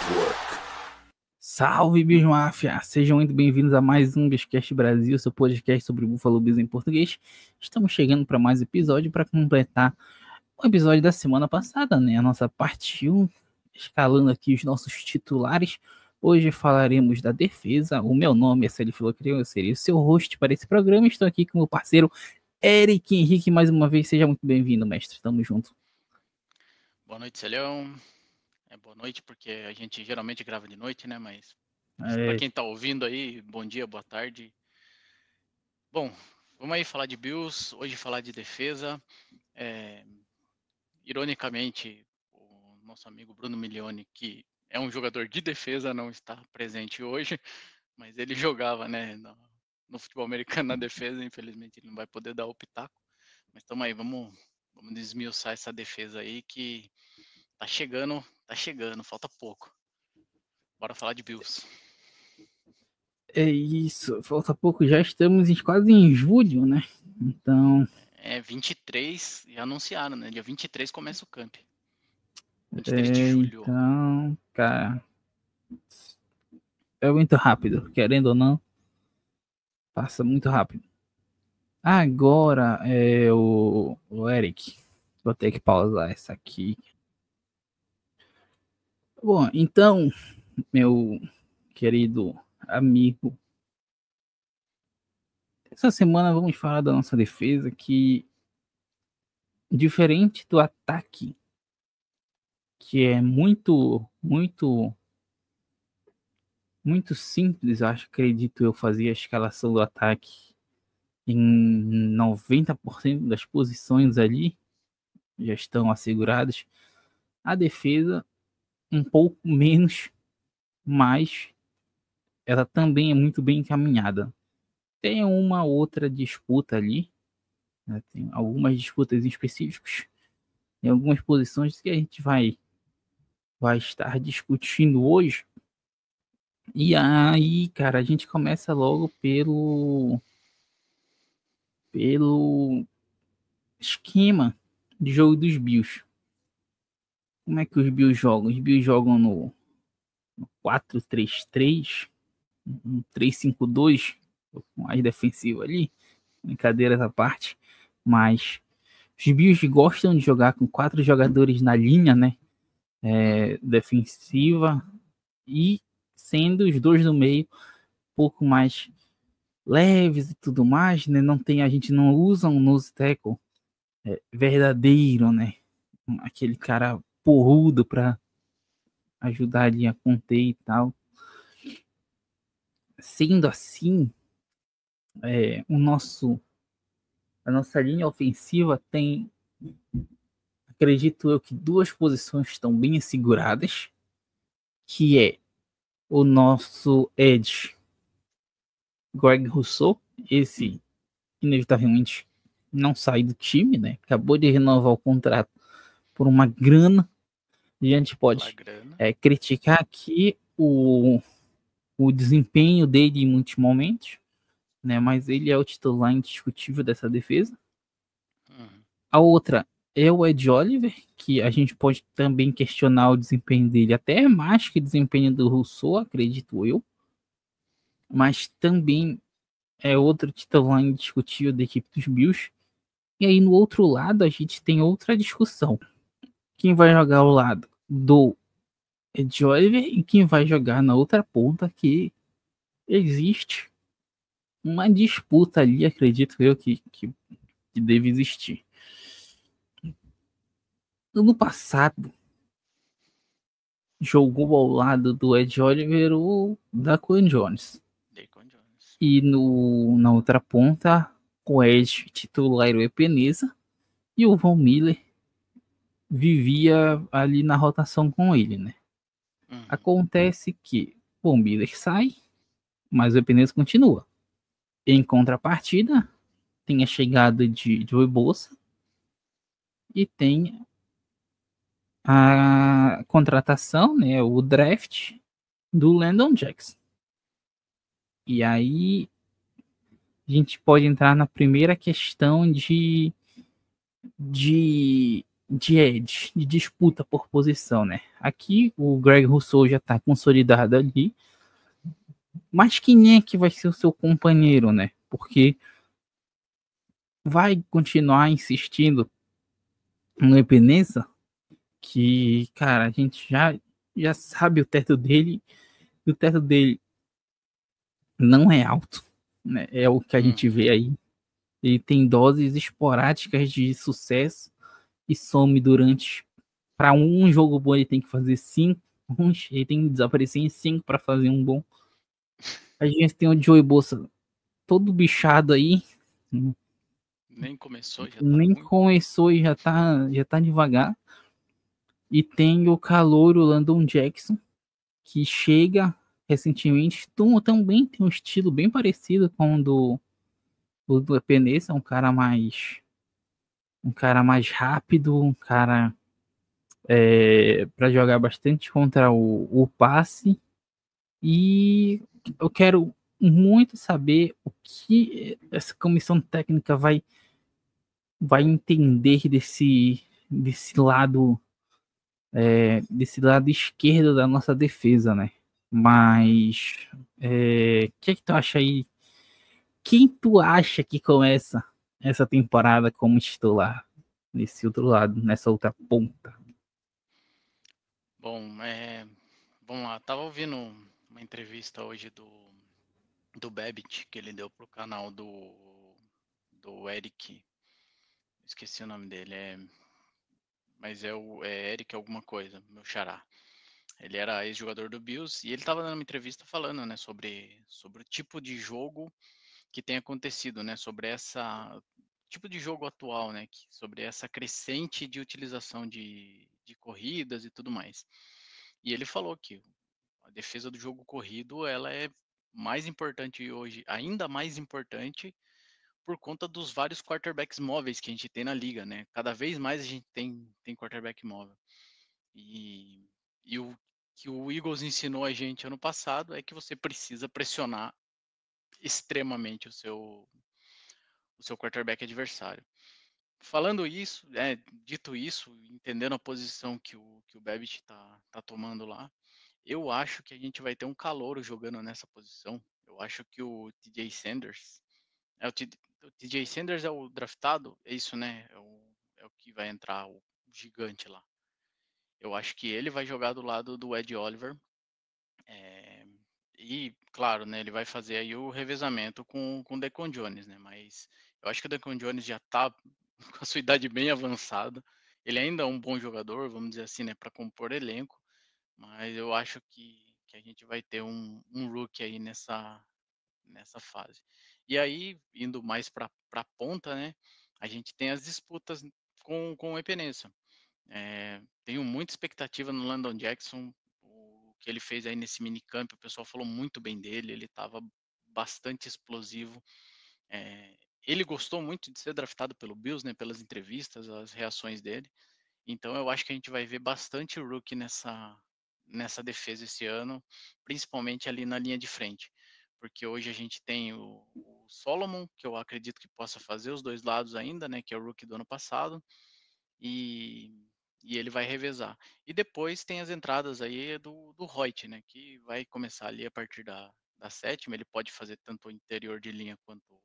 Network. Salve, Bismáfia! Sejam muito bem-vindos a mais um Biscast Brasil, seu podcast sobre Buffalo Bills em português. Estamos chegando para mais episódio para completar o episódio da semana passada, né? A nossa parte 1, escalando aqui os nossos titulares. Hoje falaremos da defesa. O meu nome é Célio Filocrio, eu serei o seu host para esse programa. Estou aqui com o meu parceiro Eric Henrique, mais uma vez. Seja muito bem-vindo, mestre. Tamo junto. Boa noite, Celhão. Boa noite porque a gente geralmente grava de noite, né? Mas para quem tá ouvindo aí, bom dia, boa tarde. Bom, vamos aí falar de Bills, hoje falar de defesa. Ironicamente, o nosso amigo Bruno Milioni, que é um jogador de defesa, não está presente hoje, mas ele jogava, né, no futebol americano na defesa. Infelizmente ele não vai poder dar o pitaco. Mas estamos aí, vamos desmiuçar essa defesa aí que tá chegando, falta pouco. Bora falar de Bills. É isso, falta pouco, já estamos quase em julho, né? Então... 23, já anunciaram, né? Dia 23 começa o camp. 23 de julho. Então, cara... É muito rápido, querendo ou não. Passa muito rápido. Agora, o Eric. Vou ter que pausar essa aqui. Bom, então, meu querido amigo, essa semana vamos falar da nossa defesa, que diferente do ataque, que é muito simples, acredito eu, fazer a escalação do ataque em 90% das posições ali já estão asseguradas. A defesa um pouco menos, mas ela também é muito bem encaminhada. Tem uma outra disputa ali, né? Tem algumas disputas específicas em algumas posições que a gente vai estar discutindo hoje. E aí, cara, a gente começa logo pelo esquema de jogo dos Bills. Como é que os Bills jogam? Os Bills jogam no 4-3-3, um 3-5-2, mais defensivo ali, brincadeiras à parte, mas os Bills gostam de jogar com 4 jogadores na linha, né, defensiva, e sendo os 2 no meio um pouco mais leves e tudo mais, né, a gente não usa um nose tackle verdadeiro, né, aquele cara porrudo para ajudar ali a conter e tal. Sendo assim, a nossa linha ofensiva tem, acredito eu, que 2 posições estão bem asseguradas, que é o nosso edge Greg Rousseau. Esse inevitavelmente não sai do time, né? Acabou de renovar o contrato por uma grana. E a gente pode criticar aqui o desempenho dele em muitos momentos, né? Mas ele é o titular indiscutível dessa defesa. A outra é o Ed Oliver, que a gente pode também questionar o desempenho dele, até mais que o desempenho do Rousseau, acredito eu. Mas também é outro titular indiscutível da equipe dos Bills. E aí no outro lado a gente tem outra discussão. Quem vai jogar ao lado do Ed Oliver e quem vai jogar na outra ponta, que existe uma disputa ali, acredito eu, que deve existir. No passado, jogou ao lado do Ed Oliver o Daquan Jones. E na outra ponta, o Ed titular o Epenesa e o Von Miller vivia ali na rotação com ele, né? Acontece que o Von Miller sai, mas o Epenesa continua. Em contrapartida, tem a chegada de Joey Bosa e tem a contratação, né, o draft do Landon Jackson. E aí a gente pode entrar na primeira questão de de disputa por posição, né? Aqui o Greg Rousseau já tá consolidado ali, mas quem é que vai ser o seu companheiro, né? Porque vai continuar insistindo no Epenesa, que, cara, a gente já sabe o teto dele, e o teto dele não é alto, né? É o que a gente vê aí. Ele tem doses esporádicas de sucesso e some durante. Para um jogo bom, ele tem que fazer 5. Ele tem que desaparecer em 5 para fazer um bom. A gente tem o Joey Bolsa todo bichado aí. Nem começou, já tá Nem ruim. começou e já tá devagar. E tem o calouro Landon Jackson, que chega recentemente. Também tem um estilo bem parecido com o do Epenesa, um cara mais rápido, um cara para jogar bastante contra o passe. E eu quero muito saber o que essa comissão técnica vai entender desse lado esquerdo da nossa defesa, né? Mas o que tu acha aí? Quem tu acha que começa essa temporada como titular nesse outro lado, nessa outra ponta? Bom, vamos lá. Tava ouvindo uma entrevista hoje do Babbitt, que ele deu pro canal do Eric. Esqueci o nome dele. Mas é Eric alguma coisa, meu xará. Ele era ex-jogador do Bills e ele estava dando uma entrevista falando, né, sobre o tipo de jogo que tem acontecido, né, sobre essa tipo de jogo atual, né, sobre essa crescente de utilização de corridas e tudo mais. E ele falou que a defesa do jogo corrido, ela é mais importante hoje, ainda mais importante por conta dos vários quarterbacks móveis que a gente tem na liga, né? Cada vez mais a gente tem quarterback móvel. E o que o Eagles ensinou a gente ano passado é que você precisa pressionar extremamente o seu quarterback adversário. Falando isso, dito isso, entendendo a posição que o Babbitt tá tomando lá, eu acho que a gente vai ter um calouro jogando nessa posição. Eu acho que o TJ Sanders. O TJ Sanders é o draftado? É isso, né? É o que vai entrar, o gigante lá. Eu acho que ele vai jogar do lado do Ed Oliver. E, claro, né, ele vai fazer aí o revezamento com o Deacon Jones, né? Mas eu acho que o Deacon Jones já tá com a sua idade bem avançada. Ele ainda é um bom jogador, vamos dizer assim, né, para compor elenco. Mas eu acho que a gente vai ter um rookie aí nessa fase. E aí, indo mais para a ponta, né, a gente tem as disputas com o Epenesa. Tenho muita expectativa no Landon Jackson, o que ele fez aí nesse minicamp, o pessoal falou muito bem dele, ele estava bastante explosivo. Ele gostou muito de ser draftado pelo Bills, né, pelas entrevistas, as reações dele. Então eu acho que a gente vai ver bastante rookie nessa defesa esse ano, principalmente ali na linha de frente. Porque hoje a gente tem o Solomon, que eu acredito que possa fazer os dois lados ainda, né, que é o rookie do ano passado, e, e ele vai revezar. E depois tem as entradas aí do Hoyt, né, que vai começar ali a partir da sétima, ele pode fazer tanto o interior de linha quanto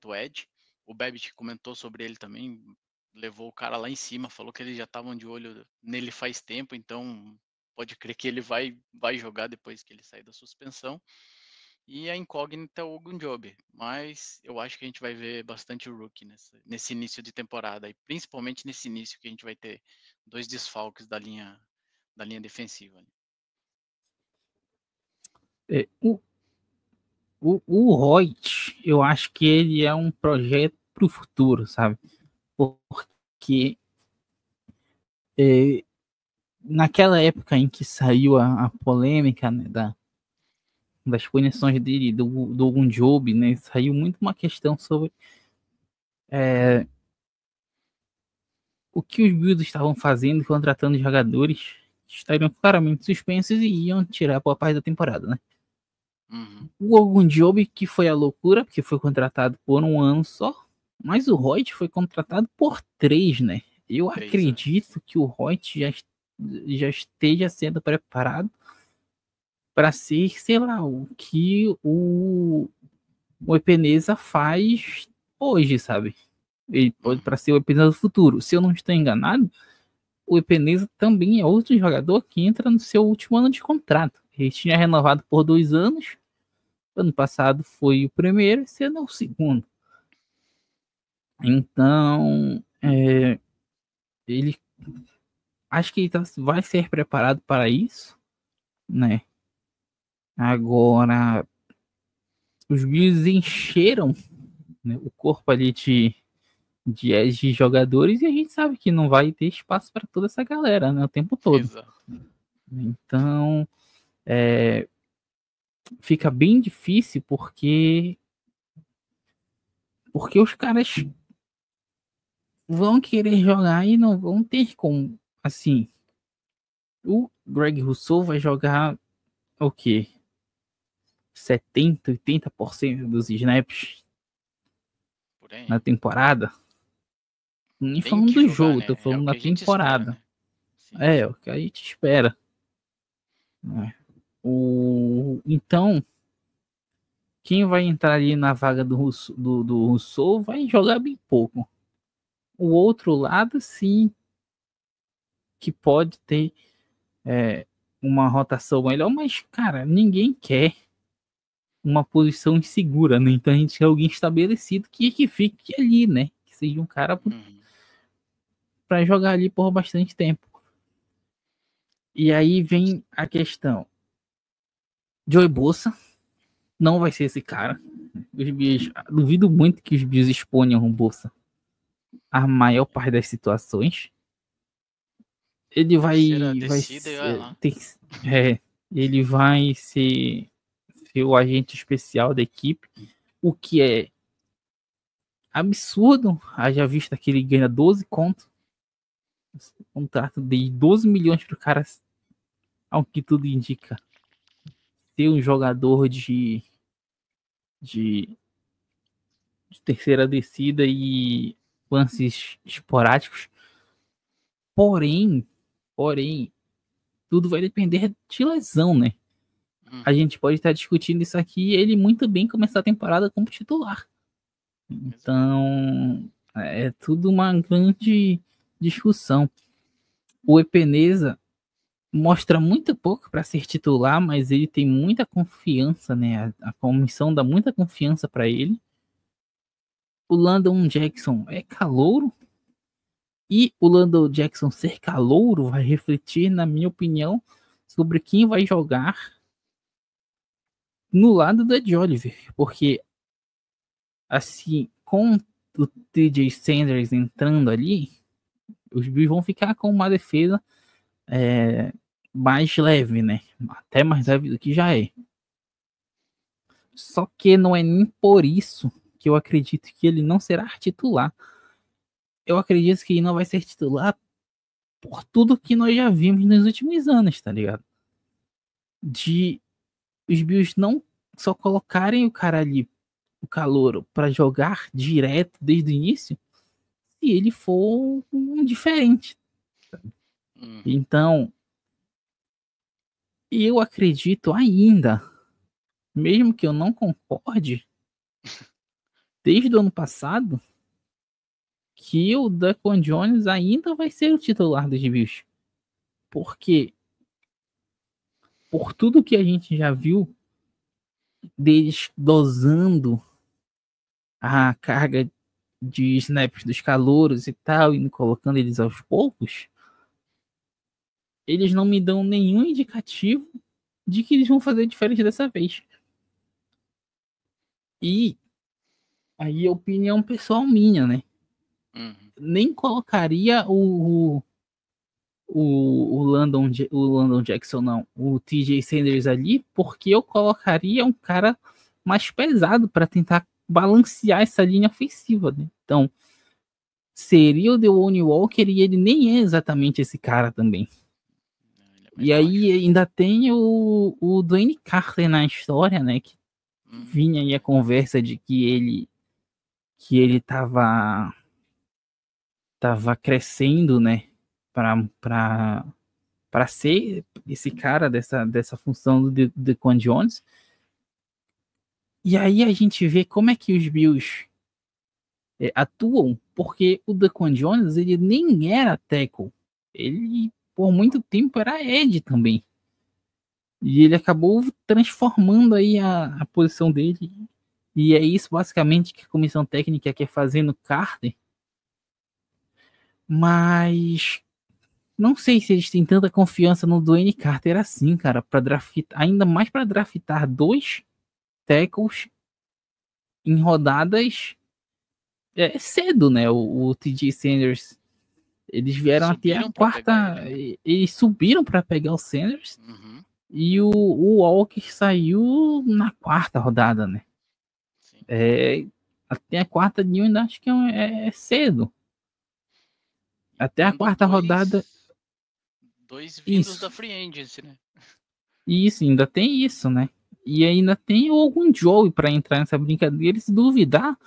o Edge. O Babbitt comentou sobre ele também, levou o cara lá em cima, falou que eles já estavam de olho nele faz tempo, então pode crer que ele vai jogar depois que ele sair da suspensão. E a incógnita é o Ogunjobi, mas eu acho que a gente vai ver bastante o rookie nesse início de temporada, e principalmente nesse início que a gente vai ter dois desfalques da linha defensiva. O Reut, eu acho que ele é um projeto para o futuro, sabe? Porque naquela época em que saiu a polêmica, né, das punições dele, do Ogunjobi, né, saiu muito uma questão sobre o que os Bills estavam fazendo, contratando jogadores que estariam claramente suspensos e iam tirar por parte da temporada, né? Uhum. O Ogunjobi, que foi a loucura, porque foi contratado por um ano só, mas o Reut foi contratado por 3, né? Eu 3 anos. acredito que o Reut já esteja sendo preparado para ser, sei lá, o que o Epenesa faz hoje, sabe? Ele pode para ser o Epenesa do futuro. Se eu não estou enganado, o Epenesa também é outro jogador que entra no seu último ano de contrato. Ele tinha renovado por 2 anos. Ano passado foi o primeiro, esse ano é o segundo. Então, ele acho que ele vai ser preparado para isso, né? Agora, os Bills encheram, né, o corpo ali de jogadores e a gente sabe que não vai ter espaço para toda essa galera, né, o tempo todo. Exato. Então, fica bem difícil porque os caras vão querer jogar e não vão ter como, assim, o Greg Rousseau vai jogar o quê? 70, 80% dos snaps Por aí. na temporada? Nem Tem falando que do jogar, jogo, né? tô É o falando que da a gente espera, temporada. né? Sim. É o que a gente espera. Então, quem vai entrar ali na vaga do Rousseau vai jogar bem pouco. O outro lado, sim, que pode ter uma rotação melhor, mas, cara, ninguém quer uma posição insegura, né? Então a gente quer alguém estabelecido que fique ali, né? Que seja um cara para jogar ali por bastante tempo. E aí vem a questão. Joey Bosa não vai ser esse cara. Os Bills, duvido muito que os Bills exponham o Bosa a maior parte das situações. Ele vai Descida e vai lá. ele vai ser o agente especial da equipe, o que é absurdo, haja vista que ele ganha 12 contos, um contrato de 12 milhões pro cara, ao que tudo indica, ser um jogador de terceira descida e lances esporádicos. Porém, tudo vai depender de lesão, né? A gente pode estar discutindo isso aqui e ele muito bem começar a temporada como titular. Então, é tudo uma grande discussão. O Epenesa mostra muito pouco para ser titular, mas ele tem muita confiança, né? A comissão dá muita confiança para ele. O Landon Jackson é calouro. E o Landon Jackson ser calouro vai refletir, na minha opinião, sobre quem vai jogar no lado do Ed Oliver. Porque, assim, com o TJ Sanders entrando ali, os Bills vão ficar com uma defesa mais leve, né? Até mais leve do que já é. Só que não é nem por isso que eu acredito que ele não será titular. Eu acredito que ele não vai ser titular por tudo que nós já vimos nos últimos anos, tá ligado? De os Bills não só colocarem o cara ali, o calouro, para jogar direto desde o início, se ele for um diferente. Então, eu acredito ainda, mesmo que eu não concorde, desde o ano passado, que o Daquan Jones ainda vai ser o titular dos Bills. Porque, por tudo que a gente já viu deles dosando a carga de snaps dos calouros e tal, e colocando eles aos poucos, eles não me dão nenhum indicativo de que eles vão fazer diferente dessa vez. E aí é opinião pessoal minha, né? Nem colocaria o Landon Jackson, não, o TJ Sanders ali, porque eu colocaria um cara mais pesado para tentar balancear essa linha ofensiva, né? Então, seria o Deloney Walker e ele nem é exatamente esse cara também. E aí ainda tem o Dwayne Carter na história, né? Que vinha aí a conversa de que ele tava tava crescendo, né, para ser esse cara dessa função do Dequan Jones. E aí a gente vê como é que os Bills atuam, porque o Dequan Jones ele nem era tackle, ele por muito tempo era edge também. E ele acabou transformando aí a posição dele. E é isso basicamente que a comissão técnica quer fazer no Carter. Mas não sei se eles têm tanta confiança no Dwayne Carter assim, cara, para draftar, ainda mais para draftar 2 tackles em rodadas cedo, né? O TJ Sanders, eles vieram até a Subiram para pegar quarta, ele, né? eles subiram para pegar o Sanders Uhum, e o Walker saiu na quarta rodada, né? sim. Até a quarta de ainda acho que é cedo. E Até a tendo quarta rodada, dois vindos isso. da Free Agency, né? Isso, ainda tem isso, né? E ainda tem algum Joey para entrar nessa brincadeira. Se duvidar,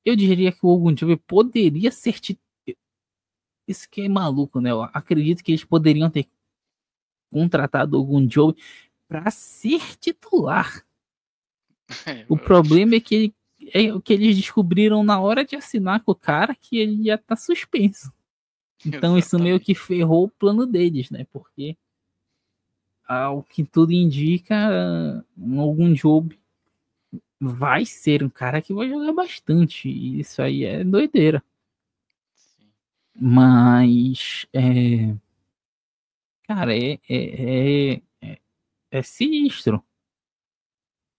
eu diria que o Ogun Joey poderia ser. Isso que é maluco, né? Eu acredito que eles poderiam ter contratado algum Joey para ser titular. O Eu acho. problema é o que eles descobriram na hora de assinar com o cara que ele já tá suspenso. Então isso meio que Exatamente. ferrou o plano deles, né? Porque ao que tudo indica, algum Job vai ser um cara que vai jogar bastante. E isso aí é doideira. Sim. Mas, cara, é sinistro.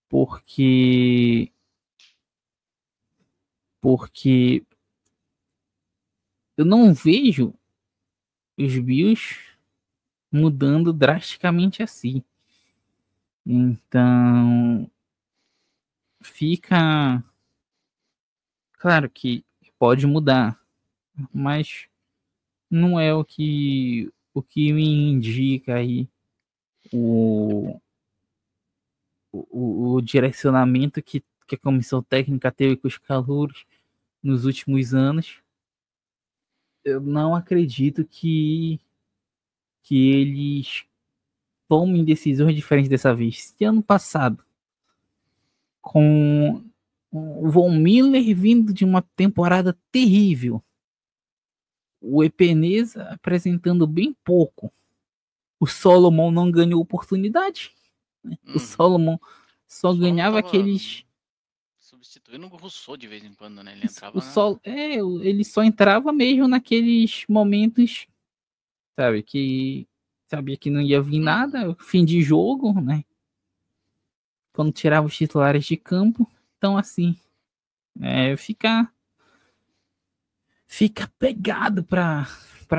Porque, porque eu não vejo os Bills mudando drasticamente assim. Então, fica claro que pode mudar, mas não é o que me indica aí o, o direcionamento que a comissão técnica teve com os calouros nos últimos anos. Eu não acredito que eles tomem decisões diferentes dessa vez. Se ano passado, com o Von Miller vindo de uma temporada terrível, o Epeneza apresentando bem pouco, o Solomon não ganhou oportunidade. Né? O Uhum. Solomon O só Solomon ganhava tava aqueles. substituindo o Rousseau de vez em quando, né? Ele O entrava Sol, na. ele só entrava mesmo naqueles momentos, sabe, que sabia que não ia vir Uhum. nada, fim de jogo, né? Quando tirava os titulares de campo. Então, assim, fica pegado para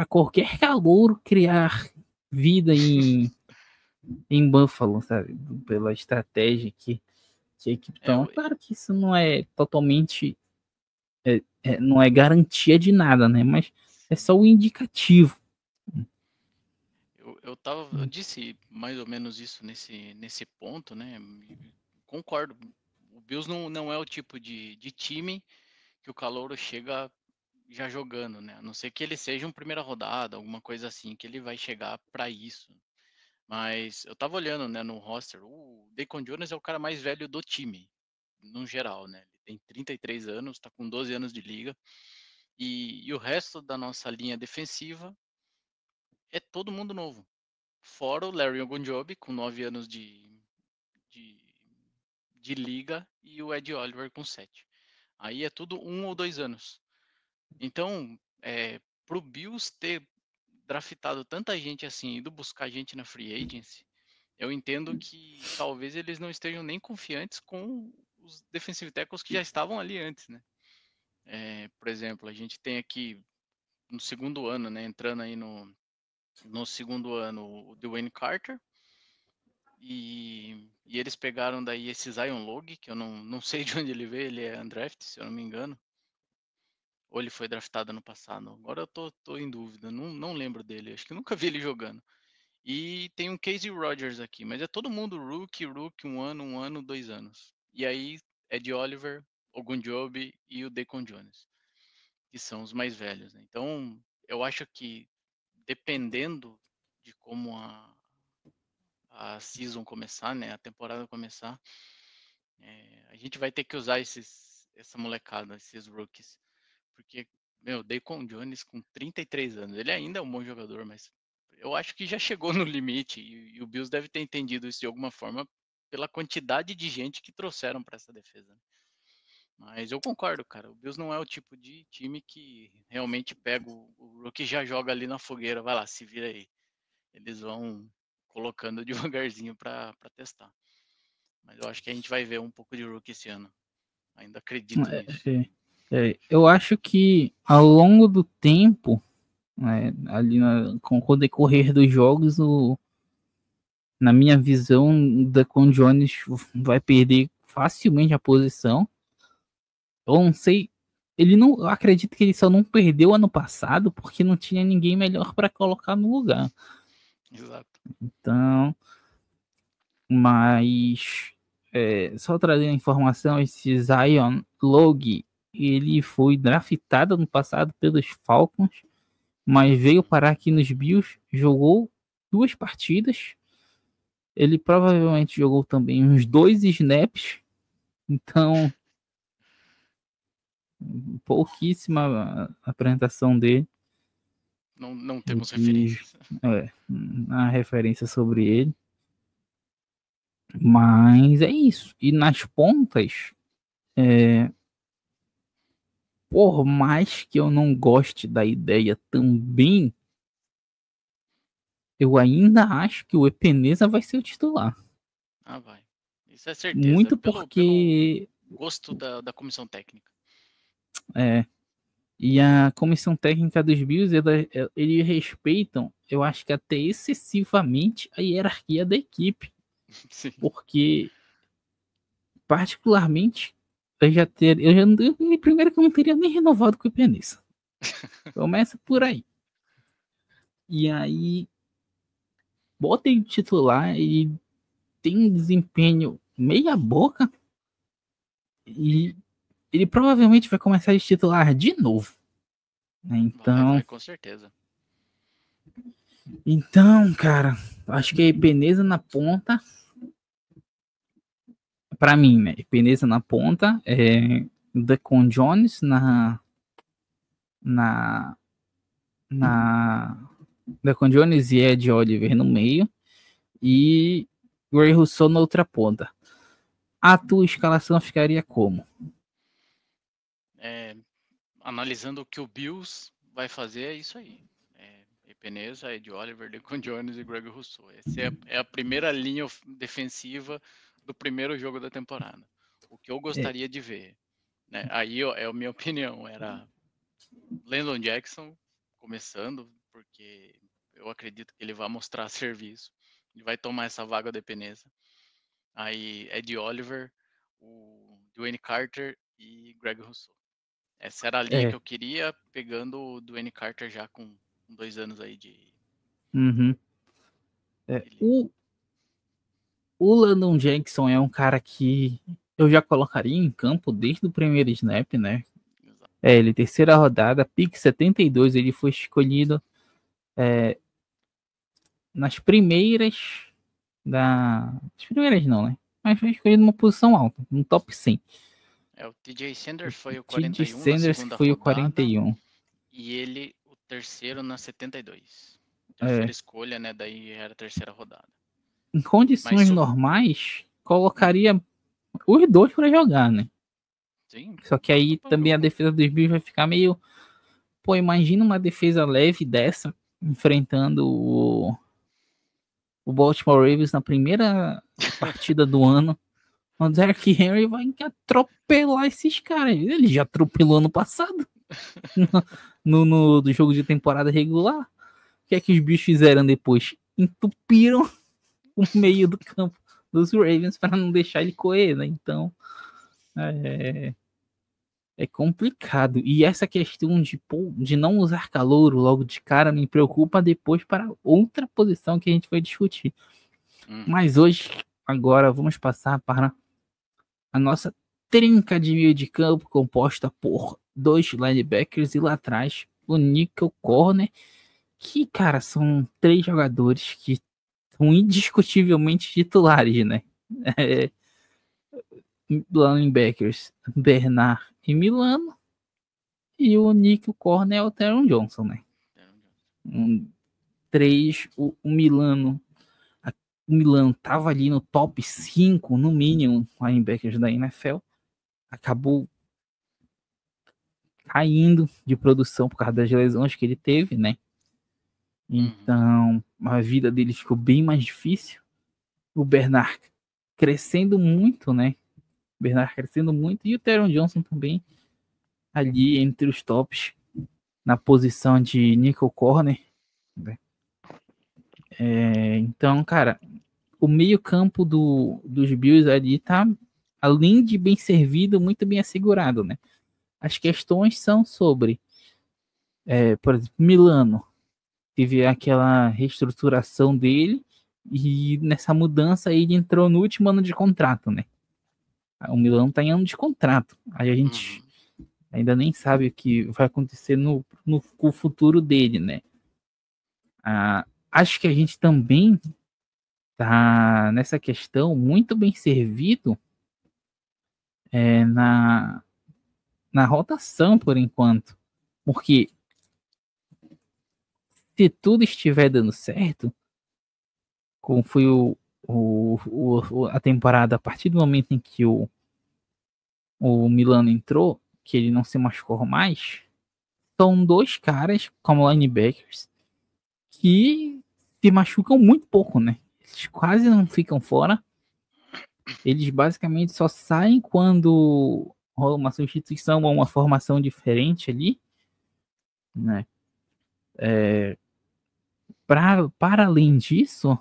qualquer calouro criar vida em Buffalo, sabe? Pela estratégia que a equipe É, toma. Claro que isso não é totalmente, não é garantia de nada, né? Mas é sim. só o indicativo. Eu disse mais ou menos isso nesse ponto, né? Concordo. O Bills não é o tipo de time que o calouro chega já jogando, né? A não ser que ele seja um primeira rodada, alguma coisa assim, que ele vai chegar para isso. Mas eu tava olhando, né, no roster, o Deacon Jones é o cara mais velho do time, no geral, né? Ele tem 33 anos, tá com 12 anos de liga. E o resto da nossa linha defensiva é todo mundo novo. Fora o Larry Ogunjobi, com 9 anos de, de liga, e o Ed Oliver com 7. Aí é tudo 1 ou 2 anos. Então, pro Bills ter draftado tanta gente assim, indo buscar gente na free agency, eu entendo que talvez eles não estejam nem confiantes com os defensive tackles que já estavam ali antes, né? Por exemplo, a gente tem aqui no segundo ano, né? Entrando aí no segundo ano, o Dwayne Carter. E eles pegaram daí esse Zion Logue, que eu não sei de onde ele veio, ele é undrafted, se eu não me engano. Ou ele foi draftado no passado. Agora eu tô em dúvida, não lembro dele, acho que nunca vi ele jogando. E tem um Casey Rogers aqui, mas é todo mundo rookie, 1 ano, 2 anos. E aí, Ed Oliver, Ogunjobi e o Deacon Jones. que são os mais velhos, né? Então, eu acho que dependendo de como a season começar, né, a temporada começar, a gente vai ter que usar essa molecada, esses rookies, porque, meu, Deacon Jones com 33 anos, ele ainda é um bom jogador, mas eu acho que já chegou no limite e o Bills deve ter entendido isso de alguma forma pela quantidade de gente que trouxeram para essa defesa. Mas eu concordo, cara. O Bills não é o tipo de time que realmente pega o rookie e já joga ali na fogueira, vai lá, se vira aí. Eles vão colocando devagarzinho para testar. Mas eu acho que a gente vai ver um pouco de rookie esse ano. Ainda acredito nisso. Eu acho que ao longo do tempo, né, ali com o decorrer dos jogos, na minha visão, o Deacon Jones vai perder facilmente a posição. Eu não sei. Eu acredito que ele só não perdeu ano passado porque não tinha ninguém melhor para colocar no lugar. Exato. Então, mas só trazendo a informação, esse Zion Logue, ele foi draftado no passado pelos Falcons, mas veio parar aqui nos Bills, jogou 2 partidas. Ele provavelmente jogou também uns 2 snaps, então pouquíssima apresentação dele. Não temos E, referências. a referência sobre ele. Mas é isso. E nas pontas, por mais que eu não goste da ideia também, eu ainda acho que o Epenesa vai ser o titular. Ah, vai. Isso é certeza. Muito Pelo porque gosto da comissão técnica. e a comissão técnica dos Bills, eles respeitam, eu acho que até excessivamente, a hierarquia da equipe. Sim. Porque, particularmente, primeiro que eu não teria nem renovado com o Epenesa. Começa por aí. E aí, bota ele titular e tem um desempenho meia boca e ele provavelmente vai começar a titular de novo. Né? Vai, com certeza. Então, cara, acho que é Epenesa na ponta. Pra mim, né? Epenesa na ponta, Deacon Jones na Deacon Jones e Ed Oliver no meio e Ray Rousseau na outra ponta. A tua escalação ficaria como? Analisando o que o Bills vai fazer, é isso aí. Epenesa, Ed Oliver, Deacon Jones e Greg Rousseau. Essa é a primeira linha defensiva do primeiro jogo da temporada. O que eu gostaria de ver, né? Aí é a minha opinião, era Landon Jackson começando, porque eu acredito que ele vai mostrar serviço. Ele vai tomar essa vaga de Epenesa. Aí Ed Oliver, o Dwayne Carter e Greg Rousseau. Essa era a linha que eu queria, pegando o Dwayne Carter já com 2 anos aí de. Uhum. O Landon Jackson é um cara que eu já colocaria em campo desde o primeiro snap, né? Exato. Ele terceira rodada, pick 72, ele foi escolhido nas primeiras as primeiras não, né? Mas foi escolhido numa posição alta, no top 100. O TJ Sanders foi o T.J. 41 na Sanders segunda foi o rodada 41. e ele o terceiro na 72. Terceira É. escolha, né? Daí era a terceira rodada. Em condições normais, colocaria os dois para jogar, né? Sim, Só que aí também a jogo. defesa dos Bills vai ficar meio... Pô, imagina uma defesa leve dessa, enfrentando o Baltimore Ravens na primeira partida do ano. O Derrick Henry vai atropelar esses caras. Ele já atropelou ano passado. Do jogo de temporada regular. O que é que os bichos fizeram depois? Entupiram o meio do campo dos Ravens para não deixar ele correr, né? Então é complicado. E essa questão de não usar calouro logo de cara me preocupa depois para outra posição que a gente vai discutir. Mas hoje, agora, vamos passar para a nossa trinca de meio de campo composta por 2 linebackers e lá atrás o nickel corner, que, cara, são 3 jogadores que são indiscutivelmente titulares, né? É, linebackers Bernard e Milano, e o nickel corner é o Teron Johnson, né? Um, 3, o Milano. O Milano tava ali no top 5, no mínimo, linebackers da NFL. Acabou caindo de produção por causa das lesões que ele teve, né? Então, a vida dele ficou bem mais difícil. O Bernard crescendo muito, né? O Bernard crescendo muito. E o Teron Johnson também ali entre os tops na posição de nickel corner. Né? Então, cara, o meio campo dos Bills ali tá, além de bem servido, muito bem assegurado, né? As questões são sobre, por exemplo, Milano. Teve aquela reestruturação dele e nessa mudança ele entrou no último ano de contrato, né? O Milano tá em ano de contrato. Aí a gente ainda nem sabe o que vai acontecer no futuro dele, né? Acho que a gente também tá nessa questão muito bem servido na rotação por enquanto. Porque se tudo estiver dando certo, como foi a temporada a partir do momento em que o Milano entrou, que ele não se machucou mais, são 2 caras como linebackers que se machucam muito pouco, né? Eles quase não ficam fora. Eles basicamente só saem quando rola uma substituição ou uma formação diferente ali, né? Para além disso,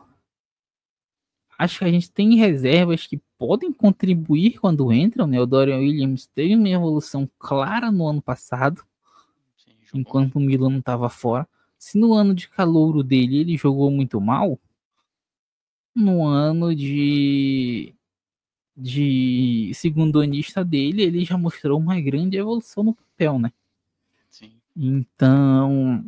acho que a gente tem reservas que podem contribuir quando entram, né? O Dorian Williams teve uma evolução clara no ano passado, enquanto o Milan não estava fora. Se no ano de calouro dele ele jogou muito mal, no ano de segundo anista dele, ele já mostrou uma grande evolução no papel, né? Sim. Então,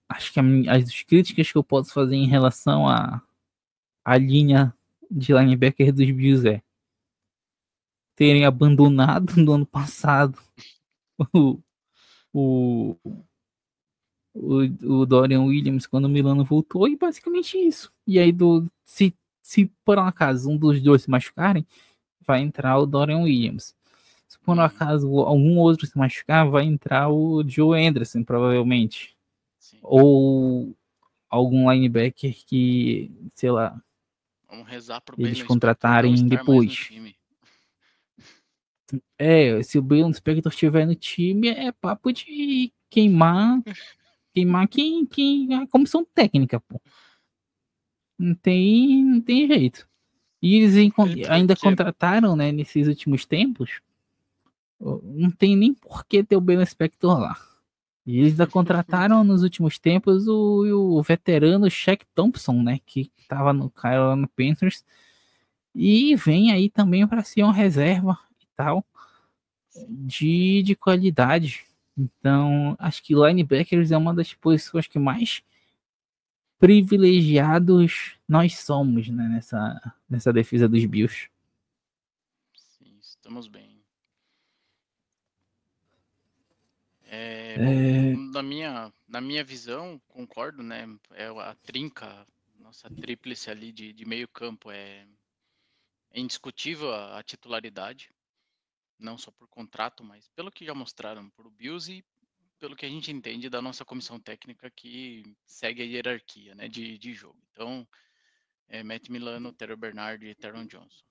acho que as críticas que eu posso fazer em relação à linha de linebacker dos Bills é terem abandonado no ano passado o, o, o Dorian Williams quando o Milano voltou e basicamente isso. E aí, se por um acaso um dos dois se machucarem, vai entrar o Dorian Williams. Se por um acaso algum outro se machucar, vai entrar o Joe Anderson, provavelmente. Sim. Ou algum linebacker que, sei lá, Vamos rezar pro eles Balen Spector não contratarem estar mais no depois. time. Se o Balen Spector estiver no time, é papo de queimar quem a comissão técnica, pô. Não tem jeito. E eles ainda Porque contrataram, né, nesses últimos tempos. Não tem nem por que ter o Ben Spector lá. E eles ainda contrataram nos últimos tempos o veterano Shaq Thompson, né, que tava no Carolina Panthers. E vem aí também para ser uma reserva e tal, de qualidade. Então, acho que linebackers é uma das posições que mais privilegiados nós somos, né, nessa defesa dos Bills. sim, estamos bem. Bom, na minha visão, concordo, né? É a trinca, nossa tríplice ali de meio campo é indiscutível a titularidade, não só por contrato, mas pelo que já mostraram por Bills e pelo que a gente entende da nossa comissão técnica que segue a hierarquia, né, de jogo. Então, Matt Milano, Terry Bernard e Teron Johnson.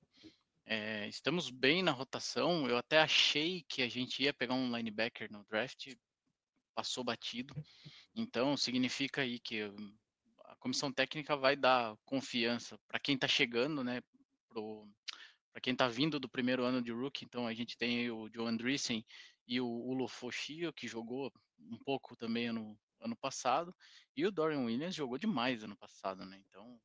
Estamos bem na rotação. Eu até achei que a gente ia pegar um linebacker no draft, passou batido. Então, significa aí que a comissão técnica vai dar confiança para quem está chegando, né? Para quem está vindo do primeiro ano de rookie. Então, a gente tem aí o Joe Andreessen e o Ulo Foshio, que jogou um pouco também ano passado. E o Dorian Williams jogou demais ano passado, né? Então,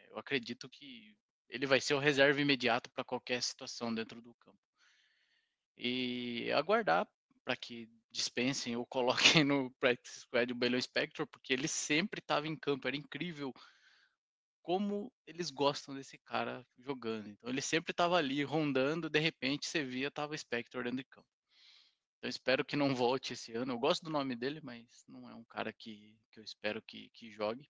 eu acredito que ele vai ser o reserva imediato para qualquer situação dentro do campo. E aguardar para que dispensem ou coloquem no practice squad o Baylor Spector, porque ele sempre estava em campo, era incrível como eles gostam desse cara jogando. Então ele sempre estava ali rondando, de repente você via tava Spector dentro de campo. Então espero que não volte esse ano. Eu gosto do nome dele, mas não é um cara que eu espero que jogue.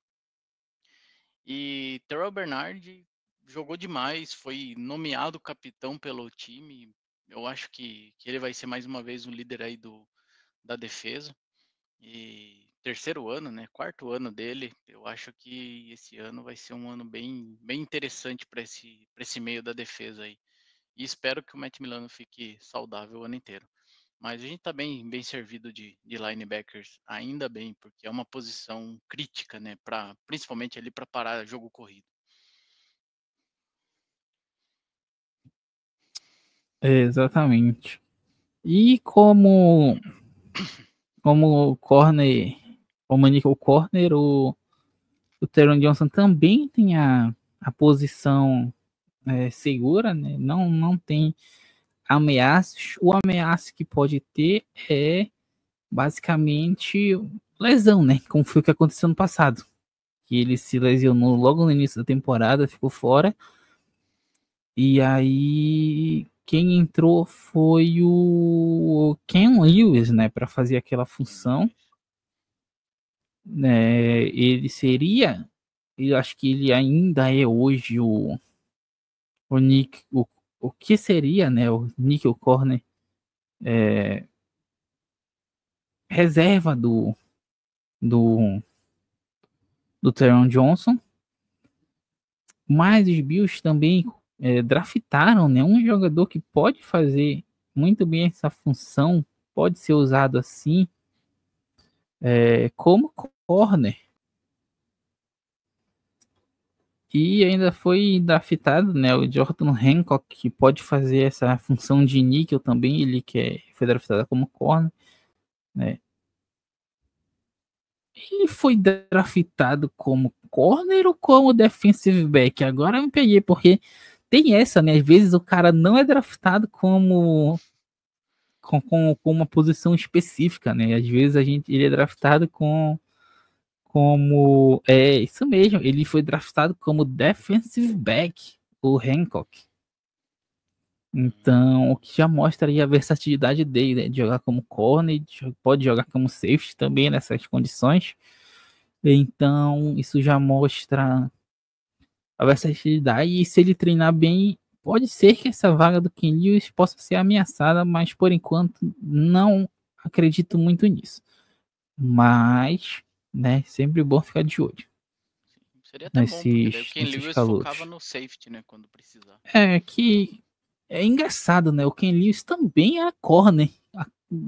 E Terrell Bernard jogou demais, foi nomeado capitão pelo time. Eu acho que ele vai ser mais uma vez o líder aí da defesa. E terceiro ano, né? Quarto ano dele. Eu acho que esse ano vai ser um ano bem interessante para esse meio da defesa aí. E espero que o Matt Milano fique saudável o ano inteiro. Mas a gente está bem servido de linebackers, ainda bem, porque é uma posição crítica, né? Principalmente ali para parar jogo corrido. Exatamente. E como corner, como nickel corner, o Teron Johnson também tem a posição segura, né? Não tem ameaças. O ameaça que pode ter é basicamente lesão, né? Como foi o que aconteceu no passado. Que ele se lesionou logo no início da temporada, ficou fora. E aí quem entrou foi o Ken Lewis, né, para fazer aquela função. Né, eu acho que ele ainda é hoje o Nick, o que seria, né, o Nickel Corner reserva do, do Teron Johnson. Mas os Bills também draftaram, né, um jogador que pode fazer muito bem essa função, pode ser usado assim, como corner. E ainda foi draftado, né, o Jordan Hancock, que pode fazer essa função de níquel também, ele foi draftado como corner, né. Ele foi draftado como corner ou como defensive back? Agora eu me peguei, porque tem essa, né, às vezes o cara não é draftado com uma posição específica, né, às vezes ele é draftado como isso mesmo, ele foi draftado como defensive back, o Hancock. Então, o que já mostra aí a versatilidade dele, né? De jogar como corner, pode jogar como safety também nessas condições. Então, isso já mostra a versatilidade. E se ele treinar bem, pode ser que essa vaga do Ken Lewis possa ser ameaçada, mas por enquanto não acredito muito nisso. Mas, né, sempre bom ficar de olho Seria até bom, porque daí o Ken nesses Lewis focava calouros. no safety, né, quando precisar. Que é engraçado, né? O Ken Lewis também era corner.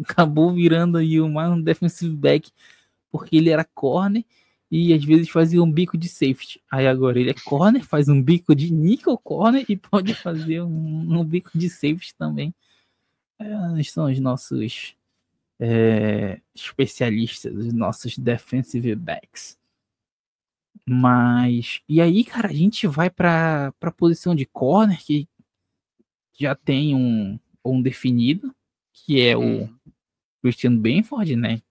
Acabou virando aí um defensive back, porque ele era corner e às vezes fazia um bico de safety. Aí agora ele é corner, faz um bico de nickel corner e pode fazer um bico de safety também. São os nossos especialistas, os nossos defensive backs. Mas, e aí, cara, a gente vai para a posição de corner, que já tem um definido, que é o Christian Benford, né?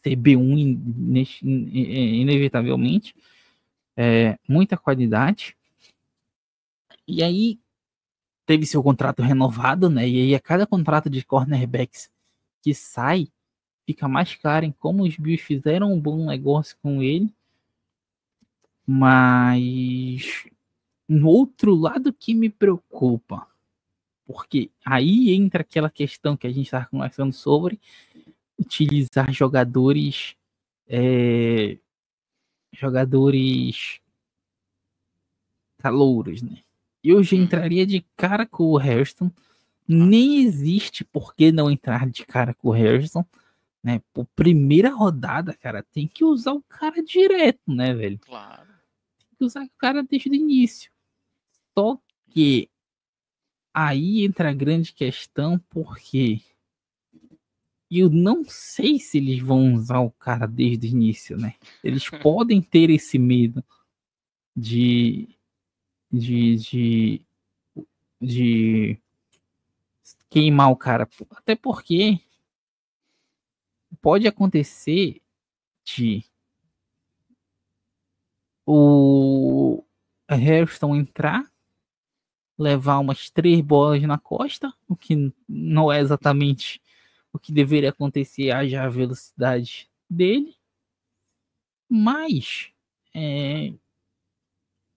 CB1 inevitavelmente. Muita qualidade. E aí teve seu contrato renovado, né? E aí a cada contrato de cornerbacks que sai, fica mais claro em como os Bills fizeram um bom negócio com ele. Mas um outro lado que me preocupa, porque aí entra aquela questão que a gente estava conversando sobre utilizar jogadores calouros, né? Eu já entraria de cara com o Harrison. Nem existe por que não entrar de cara com o Harrison, né? Por primeira rodada, cara, tem que usar o cara direto, né, velho? Claro. Tem que usar o cara desde o início. Só que aí entra a grande questão, porque eu não sei se eles vão usar o cara desde o início, né? Eles podem ter esse medo de de, de queimar o cara. Até porque pode acontecer de o Harrison entrar, levar umas 3 bolas na costa, o que não é exatamente o que deveria acontecer, haja a velocidade dele. Mas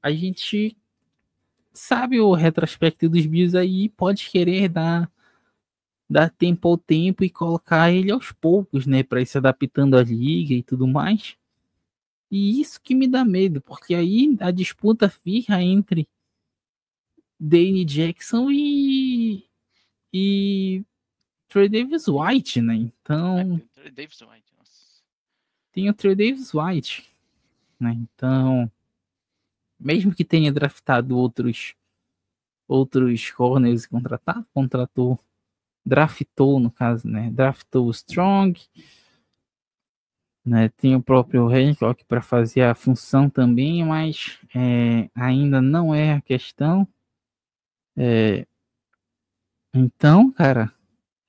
a gente sabe o retrospecto dos Bills aí, pode querer dar tempo ao tempo e colocar ele aos poucos, né, para ir se adaptando à liga e tudo mais. E isso que me dá medo, porque aí a disputa fica entre Dane Jackson e Trey Davis White, né? Então, Tem o Trey Davis White, nossa. tem o Trey Davis White, né? Então, mesmo que tenha draftado outros corners e draftou no caso, né? Draftou o Strong, né? Tem o próprio Hancock para fazer a função também, mas ainda não é a questão. Então, cara,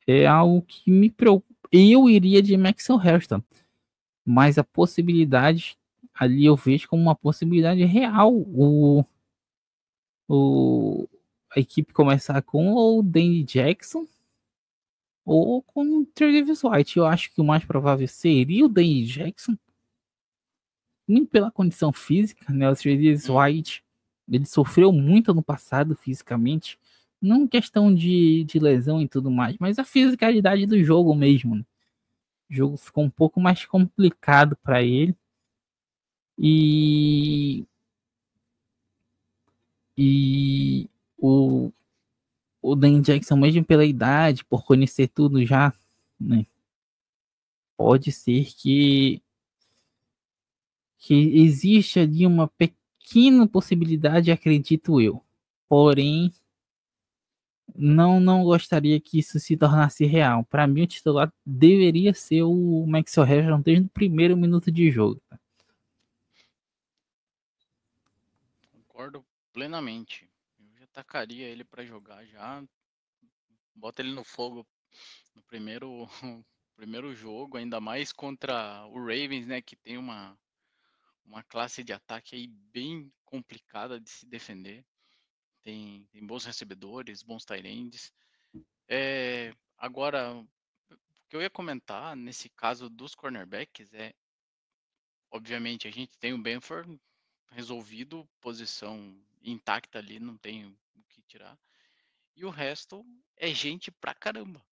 é algo que me preocupa. Eu iria de Maxwell Hairston, mas a possibilidade ali eu vejo como uma possibilidade real o a equipe começar com o Danny Jackson ou com o Travis White. Eu acho que o mais provável seria o Danny Jackson, muito pela condição física, né? O Travis White, ele sofreu muito no passado fisicamente, não questão de lesão e tudo mais, mas a fisicalidade do jogo mesmo, né? O jogo ficou um pouco mais complicado para ele. E, e o Dan Jackson, mesmo pela idade, por conhecer tudo já, né, pode ser que existe ali uma pequena possibilidade, acredito eu. Porém, não gostaria que isso se tornasse real. Para mim, o titular deveria ser o Maxwell Harrison desde o primeiro minuto de jogo. Concordo plenamente. Eu já tacaria ele para jogar já. Bota ele no fogo no primeiro, primeiro jogo, ainda mais contra o Ravens, né? Que tem uma classe de ataque aí bem complicada de se defender. Tem bons recebedores, bons tight ends. Agora, o que eu ia comentar nesse caso dos cornerbacks obviamente, a gente tem o Benford resolvido, posição intacta ali, não tem o que tirar. E o resto é gente pra caramba.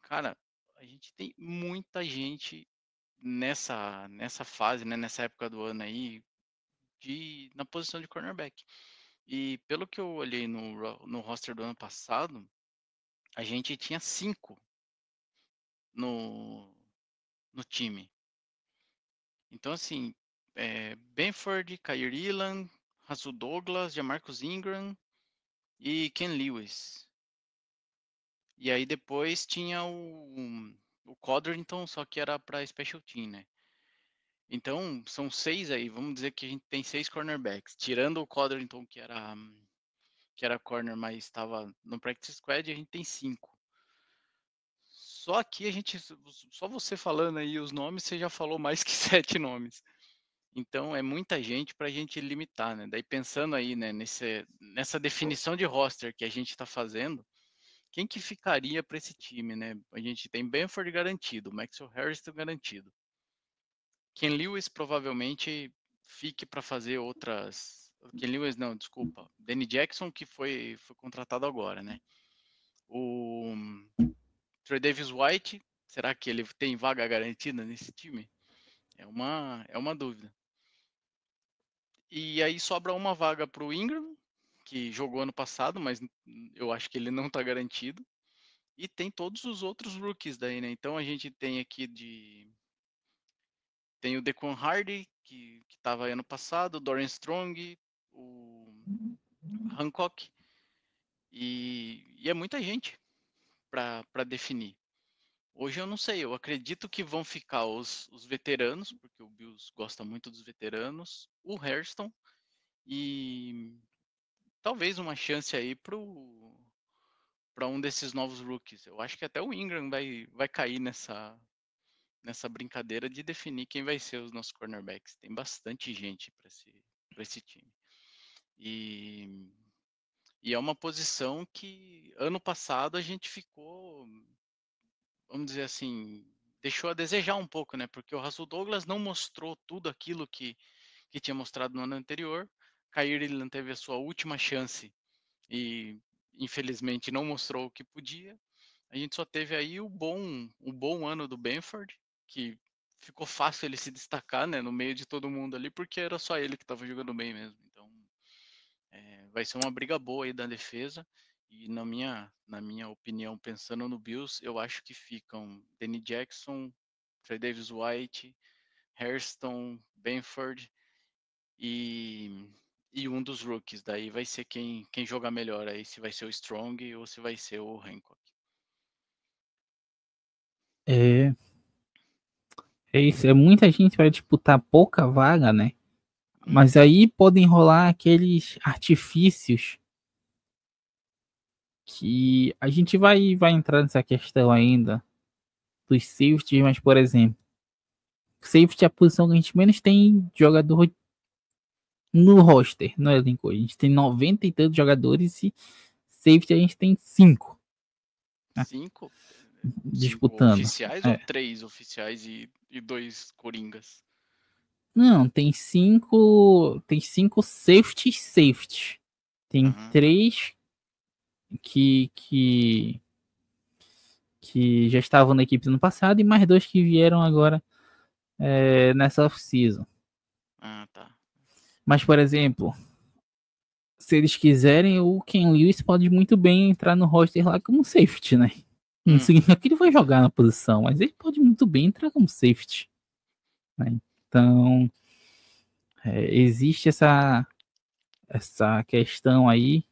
Cara, a gente tem muita gente nessa fase, né, nessa época do ano aí, na posição de cornerback. E pelo que eu olhei no roster do ano passado, a gente tinha 5 no, no time. Então, assim, Benford, Kyrie Elam, Rasul Douglas, Jamarcus Ingram e Ken Lewis. E aí depois tinha o Codrington, só que era para special team, né? Então, são 6 aí, vamos dizer que a gente tem 6 cornerbacks. Tirando o Codrington, que era corner, mas estava no practice squad, a gente tem 5. Só aqui só você falando aí os nomes, você já falou mais que 7 nomes. Então é muita gente para a gente limitar, né? Daí pensando aí, né, nessa definição de roster que a gente está fazendo, quem que ficaria para esse time, né? A gente tem Benford garantido, Maxwell Harrison garantido. Ken Lewis provavelmente fique para fazer outras. Ken Lewis não, desculpa. Danny Jackson que foi contratado agora, né? O Trey Davis White, será que ele tem vaga garantida nesse time? É uma dúvida. E aí sobra uma vaga para o Ingram, que jogou ano passado, mas eu acho que ele não está garantido. E tem todos os outros rookies daí, né? Então a gente tem aqui tem o Dequan Hardy, que estava ano passado, o Dorian Strong, o Hancock. E é muita gente para definir. Hoje eu não sei, eu acredito que vão ficar os veteranos, porque o Bills gosta muito dos veteranos, o Hairston e talvez uma chance aí para um desses novos rookies. Eu acho que até o Ingram vai cair nessa brincadeira de definir quem vai ser os nossos cornerbacks. Tem bastante gente para esse time. E é uma posição que ano passado a gente ficou, vamos dizer assim, deixou a desejar um pouco, né? Porque o Russell Douglas não mostrou tudo aquilo que tinha mostrado no ano anterior. Kyle Elam teve a sua última chance e infelizmente não mostrou o que podia. A gente só teve aí o bom ano do Benford, que ficou fácil ele se destacar, né, no meio de todo mundo ali, porque era só ele que estava jogando bem mesmo. Então, vai ser uma briga boa aí da defesa. E na minha opinião, pensando no Bills, eu acho que ficam Danny Jackson, Trey Davis White, Hairston, Benford e um dos rookies. Daí vai ser quem jogar melhor aí, se vai ser o Strong ou se vai ser o Hancock. É, é isso. Muita gente vai disputar pouca vaga, né? Mas aí podem rolar aqueles artifícios que a gente vai entrar nessa questão ainda dos safeties, mas, por exemplo, safety é a posição que a gente menos tem jogador no roster, no elenco. A gente tem 90 e tantos jogadores e safety a gente tem 5 Cinco? Cinco disputando. oficiais ou É. 3 oficiais e 2 coringas? Não, tem cinco safety. Tem Uhum. 3 que, que, que já estavam na equipe no passado e mais 2 que vieram agora nessa off-season. Ah, tá. Mas, por exemplo, se eles quiserem, o Ken Lewis pode muito bem entrar no roster lá como safety, né? Não significa que ele vai jogar na posição, mas ele pode muito bem entrar como safety. Né? Então, existe essa questão aí,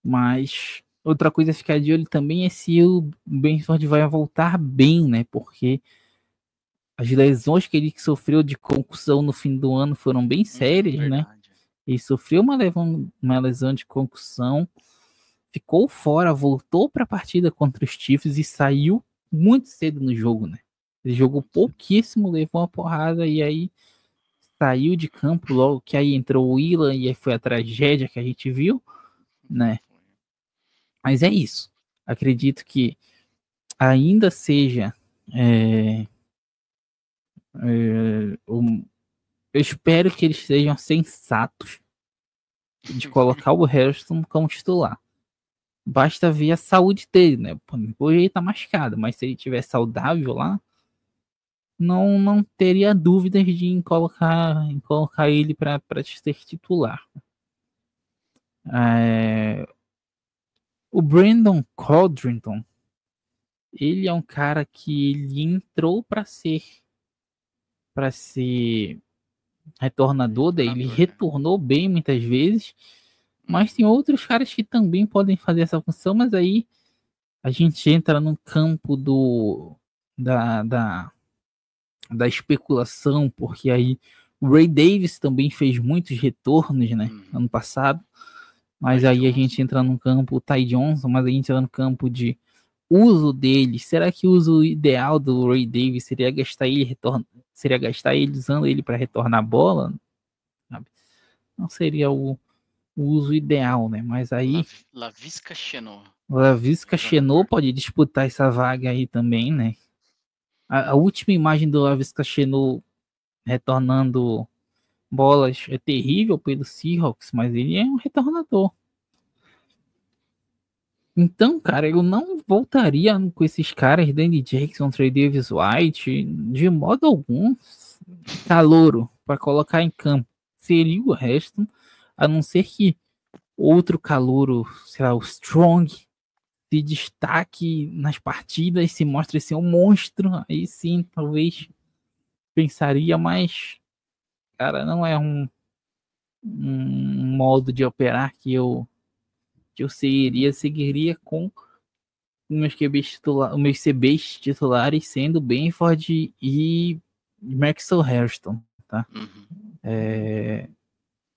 mas outra coisa a ficar de olho também é se o Benford vai voltar bem, né? Porque as lesões que ele sofreu de concussão no fim do ano foram bem sérias, né? Verdade. Ele sofreu uma lesão de concussão, ficou fora, voltou para a partida contra os Chiefs e saiu muito cedo no jogo, né? Ele jogou pouquíssimo, levou uma porrada e aí saiu de campo logo que aí entrou o Willan e aí foi a tragédia que a gente viu, né? Mas é isso. Acredito que ainda seja eu espero que eles sejam sensatos de colocar o Harrison como titular. Basta ver a saúde dele, né? Hoje ele tá machucado, mas se ele tiver saudável lá, não teria dúvidas de em colocar ele para ser titular. O Brandon Codrington, ele é um cara que ele entrou para ser retornador, daí ele Retornador, né? retornou bem muitas vezes, mas tem outros caras que também podem fazer essa função, mas aí a gente entra no campo da especulação, porque aí o Ray Davis também fez muitos retornos, né, ano passado, mas Ty aí a gente Johnson. entra no campo, o Ty Johnson, mas a gente entra no campo de uso dele. Será que o uso ideal do Ray Davis seria gastar ele usando ele para retornar a bola? Sabe? Não seria o uso ideal, né? Mas aí Laviska Shenault. o Laviska Shenault Retornador. pode disputar essa vaga aí também, né? A última imagem do Laviska Shenault retornando bolas é terrível pelo Seahawks, mas ele é um retornador. Então, cara, eu não voltaria com esses caras, Danny Jackson, Trey Davis White, de modo algum, calouro, para colocar em campo. Seria o resto, a não ser que outro calouro, sei lá, o Strong, se destaque nas partidas, se mostre ser um monstro, aí sim, talvez pensaria, mas, cara, não é um modo de operar que eu seguiria com meus CBs titulares sendo Benford e Maxwell Hairston, tá? Uhum.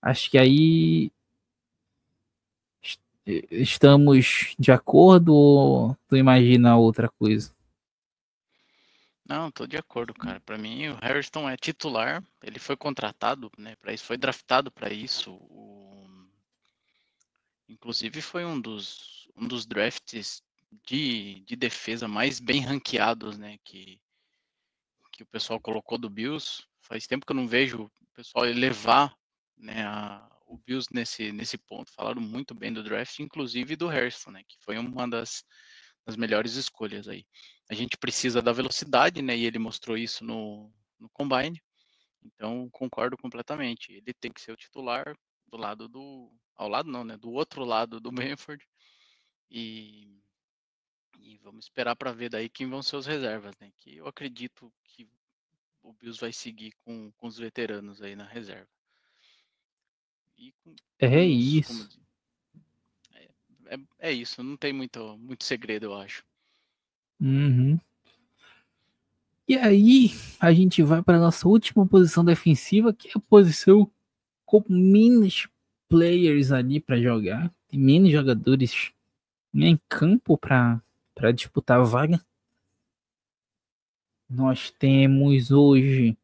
Acho que aí Estamos de acordo ou tu imagina outra coisa? Não, tô de acordo, cara. Para mim, o Harrison é titular. Ele foi contratado, né, para isso, foi draftado para isso. Inclusive, foi um dos drafts de defesa mais bem ranqueados, né, que o pessoal colocou do Bills. Faz tempo que eu não vejo o pessoal elevar, né, o Bills nesse ponto. Falaram muito bem do draft, inclusive do Harrison, né, que foi uma das melhores escolhas aí. A gente precisa da velocidade, né, e ele mostrou isso no Combine. Então, concordo completamente. Ele tem que ser o titular do lado ao lado não, né, do outro lado do Benford. E, e vamos esperar para ver daí quem vão ser os reservas, né? Que eu acredito que o Bills vai seguir com os veteranos aí na reserva. E É como isso. é isso, não tem muito segredo, eu acho. Uhum. E aí, a gente vai para nossa última posição defensiva, que é a posição com menos players ali para jogar, tem menos jogadores em campo para disputar a vaga. Nós temos hoje,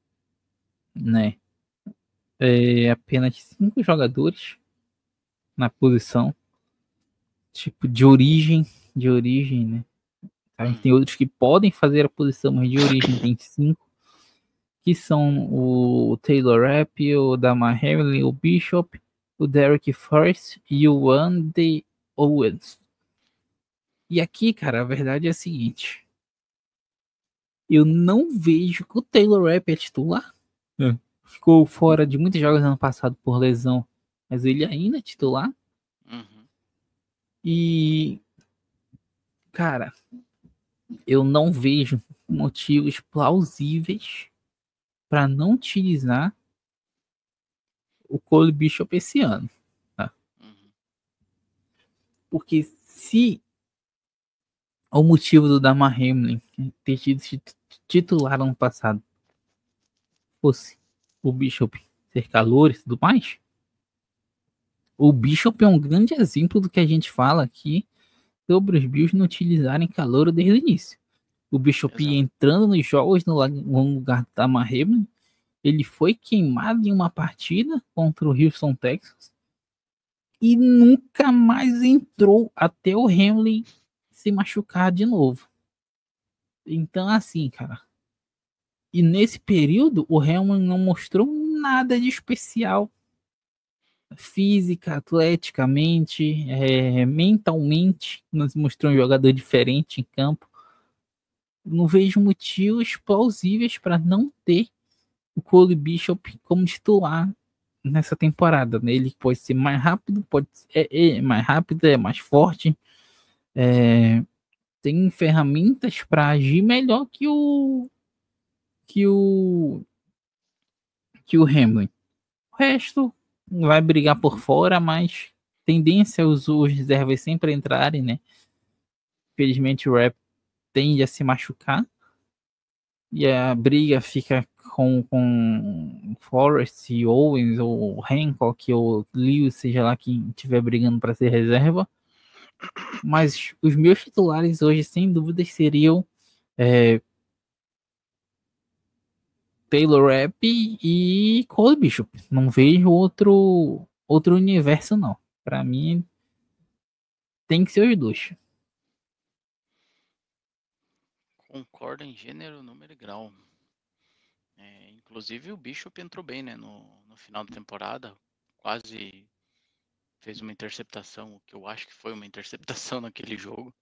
né, apenas 5 jogadores na posição, tipo de origem, né? A gente tem Uhum. outros que podem fazer a posição, mas de origem tem 5, que são o Taylor Rapp, o Damar Hamlin, o Bishop, o Derek Forrest e o Andy Owens. E aqui, cara, a verdade é a seguinte: eu não vejo que o Taylor Rapp é titular. É. Ficou fora de muitos jogos ano passado por lesão, mas ele ainda é titular. Uhum. E, cara, eu não vejo motivos plausíveis para não utilizar o Cole Bishop esse ano, tá? Uhum. Porque se o motivo do Damar Hamlin ter sido titular ano passado fosse o Bishop ser calor e tudo mais, o Bishop é um grande exemplo do que a gente fala aqui sobre os Bills não utilizarem calor desde o início. O Bishop Exato. entrando nos jogos no lugar do Damar Hamlin, ele foi queimado em uma partida contra o Houston Texans e nunca mais entrou até o Hamlin se machucar de novo. Então, assim, cara. E nesse período, o Hamlin não mostrou nada de especial. Física, atleticamente, mentalmente, nos mostrou um jogador diferente em campo. Não vejo motivos plausíveis para não ter o Cole Bishop como titular nessa temporada. Né? Ele pode ser mais rápido, é mais rápido, é mais forte, tem ferramentas para agir melhor que o que o Hamlin. O resto vai brigar por fora, mas tendência os reservas sempre entrarem, né? Felizmente o Rap tende a se machucar e a briga fica com Forrest, Owens ou Hancock ou Lewis, seja lá quem estiver brigando para ser reserva. Mas os meus titulares hoje, sem dúvidas, seriam Taylor Rapp e Cole Bishop. Não vejo outro universo, não. Para mim, tem que ser os dois. Concordo em gênero, número e grau. Inclusive o Bishop entrou bem, né, no final da temporada. Quase fez uma interceptação, o que eu acho que foi uma interceptação naquele jogo.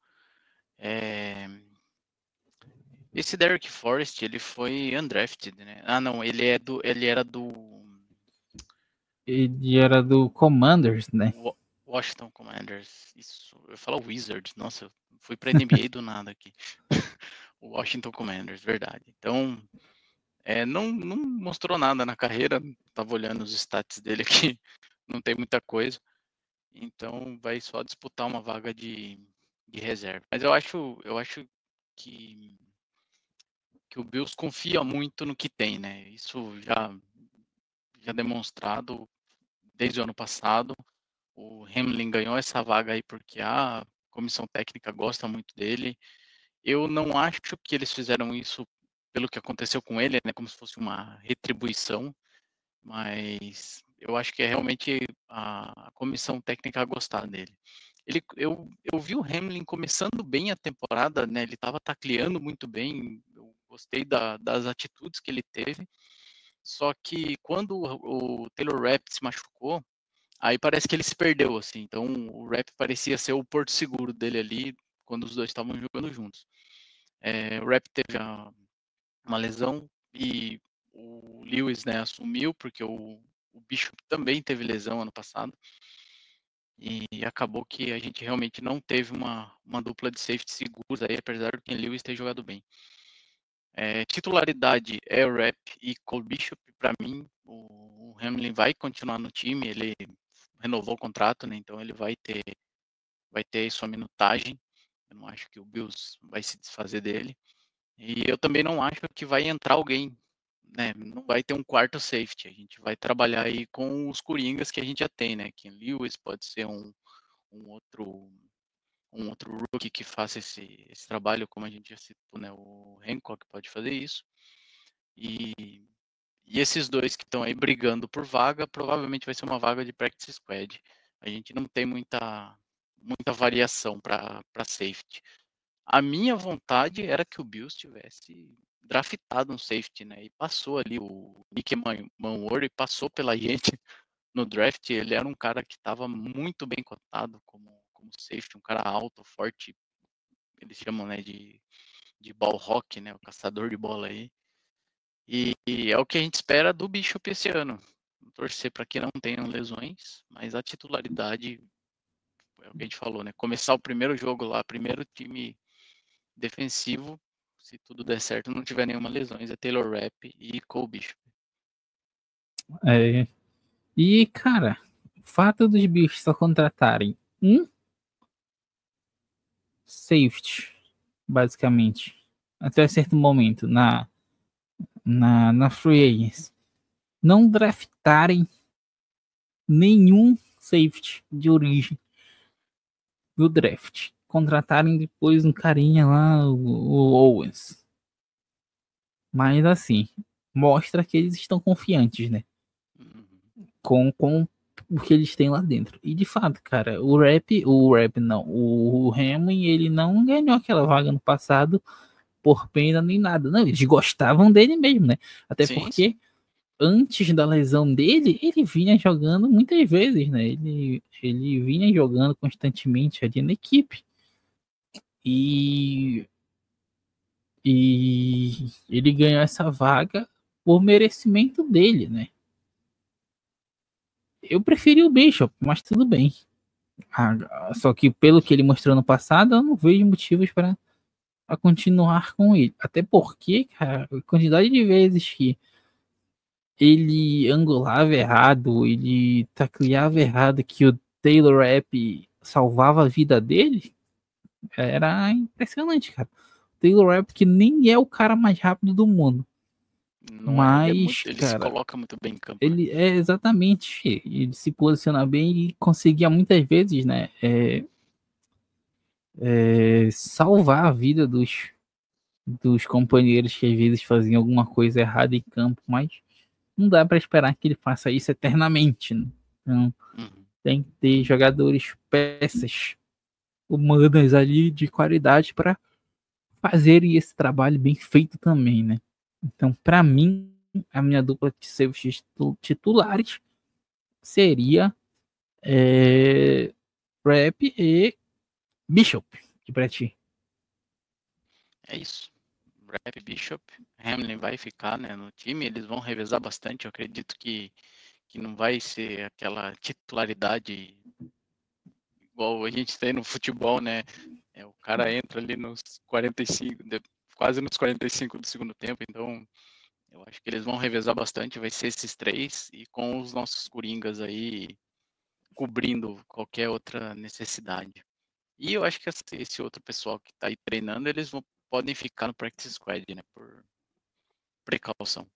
Esse Derek Forrest, ele foi undrafted, né? Ah, não, ele era do Ele era do Commanders, né? Washington Commanders. Isso, eu falo Wizards, nossa, eu fui pra NBA do nada aqui. O Washington Commanders, verdade. Então, não mostrou nada na carreira, tava olhando os stats dele aqui, não tem muita coisa. Então, vai só disputar uma vaga de reserva. Mas eu acho que que o Bills confia muito no que tem, né? Isso já demonstrado desde o ano passado. o Hamlin ganhou essa vaga aí porque a comissão técnica gosta muito dele. Eu não acho que eles fizeram isso pelo que aconteceu com ele, né, como se fosse uma retribuição, mas eu acho que é realmente a comissão técnica gostar dele. Eu vi o Hamlin começando bem a temporada, né? Ele estava tacleando muito bem, eu gostei das atitudes que ele teve. Só que quando o Taylor Rapp se machucou, aí parece que ele se perdeu, assim. Então o Rapp parecia ser o porto seguro dele ali quando os dois estavam jogando juntos. O Rapp teve uma lesão e o Lewis, né, assumiu porque o Bishop também teve lesão ano passado. E acabou que a gente realmente não teve uma dupla de safety seguros aí, apesar do Ken Lewis ter jogado bem. Titularidade é o Rapp e Cole Bishop. Para mim, o Hamlin vai continuar no time, ele renovou o contrato, né, então ele vai ter sua minutagem. Eu não acho que o Bills vai se desfazer dele. E eu também não acho que vai entrar alguém, né? Não vai ter um quarto safety. A gente vai trabalhar aí com os coringas que a gente já tem, né? Ken Lewis pode ser um outro rookie que faça esse trabalho, como a gente já citou, né? O Hancock pode fazer isso. E esses dois que estão aí brigando por vaga, provavelmente vai ser uma vaga de practice squad. A gente não tem muita variação para safety. A minha vontade era que o Bills tivesse draftado um safety, né? E passou ali o Nick Manworthy, passou pela gente no draft. Ele era um cara que estava muito bem cotado como safety, um cara alto, forte. Eles chamam, né, de ball hawk, né? O caçador de bola aí. E é o que a gente espera do Bishop esse ano. Torcer para que não tenham lesões, mas a titularidade é o que a gente falou, né? Começar o primeiro jogo lá, primeiro time defensivo, se tudo der certo, não tiver nenhuma lesão, é Taylor Rapp e Cole Bishop. E, cara, o fato dos bichos só contratarem um safety, basicamente, até certo momento, na Free Agents, não draftarem nenhum safety de origem do draft. Contratarem depois um carinha lá, o Owens. Mas assim, mostra que eles estão confiantes, né? Com o que eles têm lá dentro. E de fato, cara, o Hamlin, ele não ganhou aquela vaga no passado por pena nem nada. Não, eles gostavam dele mesmo, né? Até Sim, sim. porque antes da lesão dele, ele vinha jogando muitas vezes, né? Ele vinha jogando constantemente ali na equipe. E, e ele ganhou essa vaga por merecimento dele, né? Eu preferi o Bishop, mas tudo bem. Só que pelo que ele mostrou no passado, eu não vejo motivos para continuar com ele. Até porque, cara, a quantidade de vezes que ele angulava errado, ele tacleava errado, que o Taylor Rapp salvava a vida dele, era impressionante, cara. O Taylor Rapp que nem é o cara mais rápido do mundo. Não é, Mas, ele se cara, coloca muito bem em campo, né? ele é exatamente, ele se posiciona bem e conseguia muitas vezes, né, salvar a vida dos companheiros que às vezes faziam alguma coisa errada em campo, mas não dá para esperar que ele faça isso eternamente, né? Então, tem que ter jogadores, peças humanas ali de qualidade para fazerem esse trabalho bem feito também, né? Então, para mim, a minha dupla de seus titulares seria Rap e Bishop, que para ti. É isso. Rapp, Bishop, Hamlin vai ficar, né, no time, eles vão revezar bastante, eu acredito que não vai ser aquela titularidade igual a gente tem no futebol, né? O cara entra ali nos 45, quase nos 45 do segundo tempo, então eu acho que eles vão revezar bastante, vai ser esses três, e com os nossos coringas aí cobrindo qualquer outra necessidade. E eu acho que esse outro pessoal que está aí treinando, podem ficar no practice squad, né, por precaução.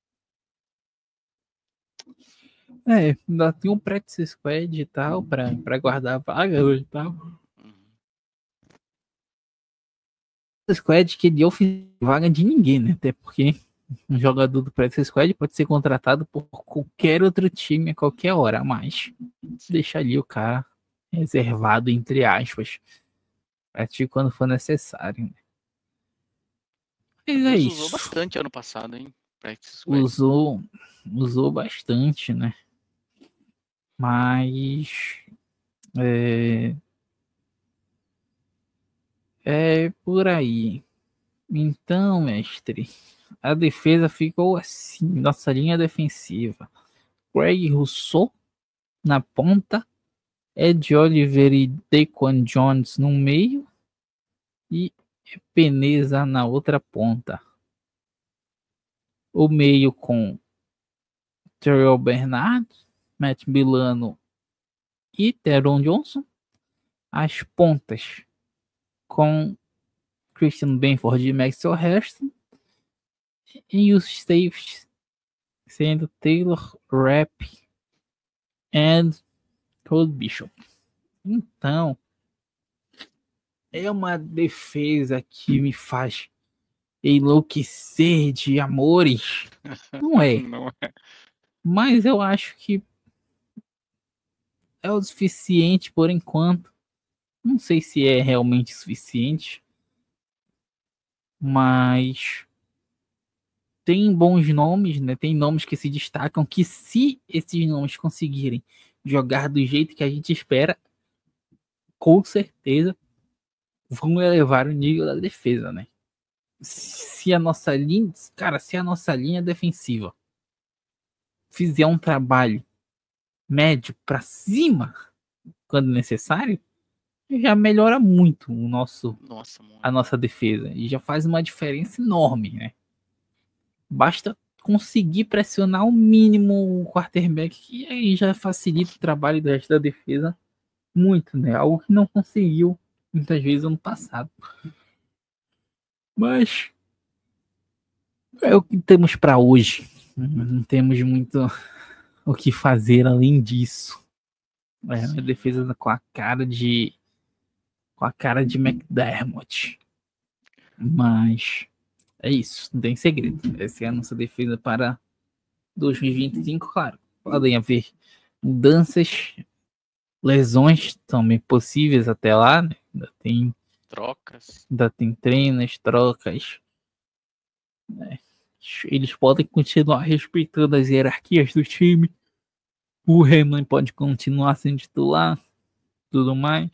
Ainda tem um practice squad e tal, pra guardar a vaga e tal. Uhum. Squad que deu vaga de ninguém, né? Até porque um jogador do practice squad pode ser contratado por qualquer outro time a qualquer hora, mas Sim. deixa ali o cara reservado, entre aspas, pra ti quando for necessário, né? O Mas é Bills usou isso. bastante ano passado, hein? Practice Squad. Usou bastante, né? Mas é, é por aí. Então, mestre, a defesa ficou assim, nossa linha defensiva. Greg Rousseau na ponta, Ed Oliver e Daquan Jones no meio e Peneza na outra ponta. O meio com Terrell Bernard, Matt Milano e Teron Johnson. As pontas com Christian Benford e Maxwell Hairston. E os safes sendo Taylor Rapp e Cole Bishop. Então, é uma defesa que me faz enlouquecer de amores. Não é. Não é. Mas eu acho que é o suficiente por enquanto. Não sei se é realmente suficiente, mas tem bons nomes, né? Tem nomes que se destacam que se esses nomes conseguirem jogar do jeito que a gente espera, com certeza vão elevar o nível da defesa, né? Se a nossa linha, cara, se a nossa linha defensiva fizer um trabalho médio para cima quando necessário, já melhora muito Nossa, a muito. nossa defesa e já faz uma diferença enorme, né? Basta conseguir pressionar o mínimo o quarterback que aí já facilita o trabalho do resto da defesa muito, né? Algo que não conseguiu muitas vezes ano passado. Mas é o que temos para hoje. Não temos muito o que fazer além disso. É uma Sim. defesa com a cara de McDermott. Mas é isso, não tem segredo. Essa é a nossa defesa para 2025, claro. Podem haver mudanças, lesões também possíveis até lá, né? Trocas. Ainda tem treinos, trocas. Né? Eles podem continuar respeitando as hierarquias do time. O Hamlin pode continuar sendo titular, tudo mais.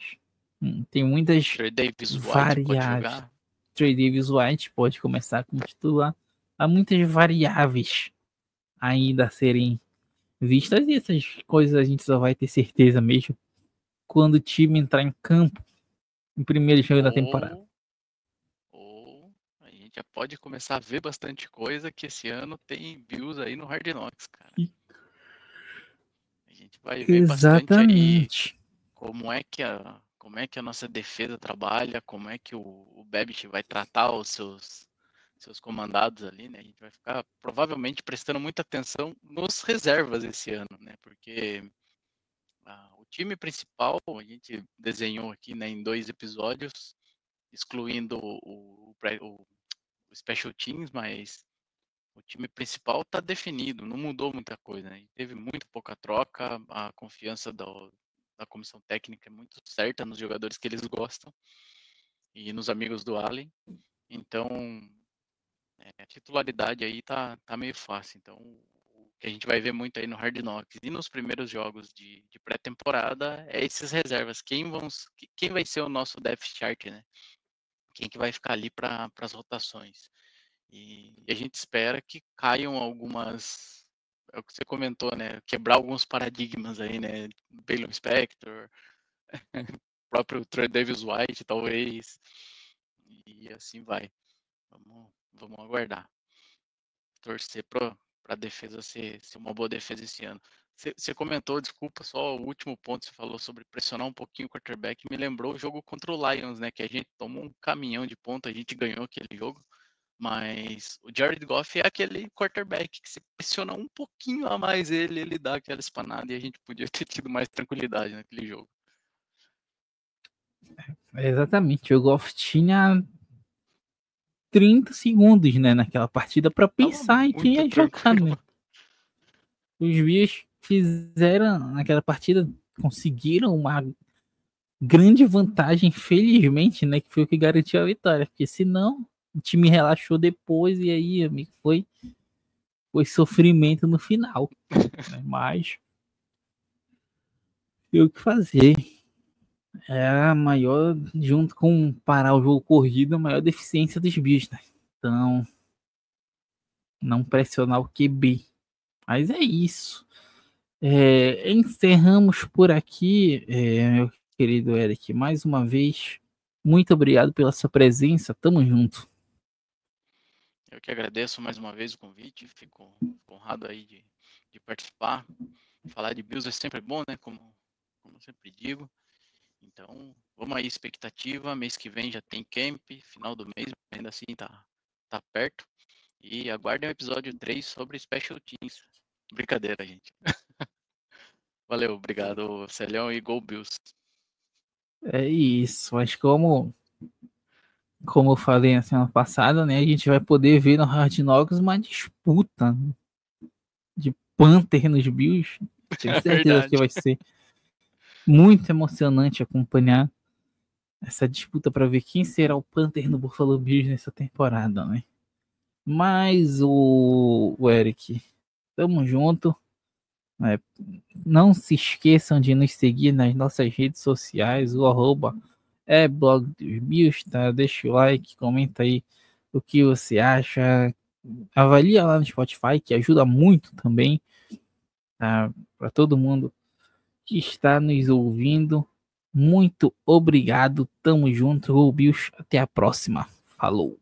Tem muitas Trey Davis White pode variáveis. jogar. Trey Davis White pode começar como titular. Há muitas variáveis ainda a serem vistas e essas coisas a gente só vai ter certeza mesmo quando o time entrar em campo no primeiro jogo da temporada. Ou a gente já pode começar a ver bastante coisa que esse ano tem Bills aí no Hard Knocks, cara. A gente vai ver bastante aí Exatamente. como é que a nossa defesa trabalha, como é que o Babbitt vai tratar os seus comandados ali, né? A gente vai ficar provavelmente prestando muita atenção nos reservas esse ano, né? Porque o time principal a gente desenhou aqui, né, em 2 episódios, excluindo o Special Teams, mas o time principal está definido, não mudou muita coisa, né? Teve muito pouca troca, a confiança da comissão técnica é muito certa nos jogadores que eles gostam e nos amigos do Allen. Então, a titularidade aí tá meio fácil. Então, o que a gente vai ver muito aí no Hard Knocks e nos primeiros jogos de pré-temporada é esses reservas. Quem vai ser o nosso depth chart, né? Quem que vai ficar ali para as rotações. E a gente espera que caiam algumas. É o que você comentou, né? Quebrar alguns paradigmas aí, né? Balen Spector, próprio Trey Davis White, talvez. E assim vai. Vamos aguardar. Torcer para a defesa ser uma boa defesa esse ano. Você comentou, desculpa, só o último ponto, você falou sobre pressionar um pouquinho o quarterback, me lembrou o jogo contra o Lions, né? Que a gente tomou um caminhão de ponto, a gente ganhou aquele jogo. Mas o Jared Goff é aquele quarterback que se pressiona um pouquinho a mais ele dá aquela espanada e a gente podia ter tido mais tranquilidade naquele jogo. Exatamente, o Goff tinha 30 segundos, né, naquela partida para pensar em quem ia jogar, né? Os Bills fizeram naquela partida, conseguiram uma grande vantagem, felizmente, né, que foi o que garantiu a vitória, porque senão o time relaxou depois e aí, amigo, foi sofrimento no final, né? Mas tem o que fazer. É a maior, junto com parar o jogo corrido, a maior deficiência dos Bills, né? Então, não pressionar o QB. Mas é isso. Encerramos por aqui, meu querido Eric. Mais uma vez, muito obrigado pela sua presença. Tamo junto. Eu que agradeço mais uma vez o convite. Fico honrado aí de participar. Falar de Bills é sempre bom, né? Como eu sempre digo. Então, vamos aí, expectativa. Mês que vem já tem camp, final do mês, ainda assim tá perto. E aguardem o episódio 3 sobre Special Teams. Brincadeira, gente. Valeu, obrigado, Celhão, e Go Bills. É isso. Mas como eu falei na semana passada, né? A gente vai poder ver no Hard Knocks uma disputa de Panther nos Bills. Tenho certeza que vai ser muito emocionante acompanhar essa disputa para ver quem será o Panther no Buffalo Bills nessa temporada, né? Mas o Eric, tamo junto. Né? Não se esqueçam de nos seguir nas nossas redes sociais, o arroba é blog dos Bills, tá? Deixa o like, comenta aí o que você acha. Avalia lá no Spotify, que ajuda muito também, tá? Para todo mundo que está nos ouvindo. Muito obrigado, tamo junto, Bills. Até a próxima. Falou.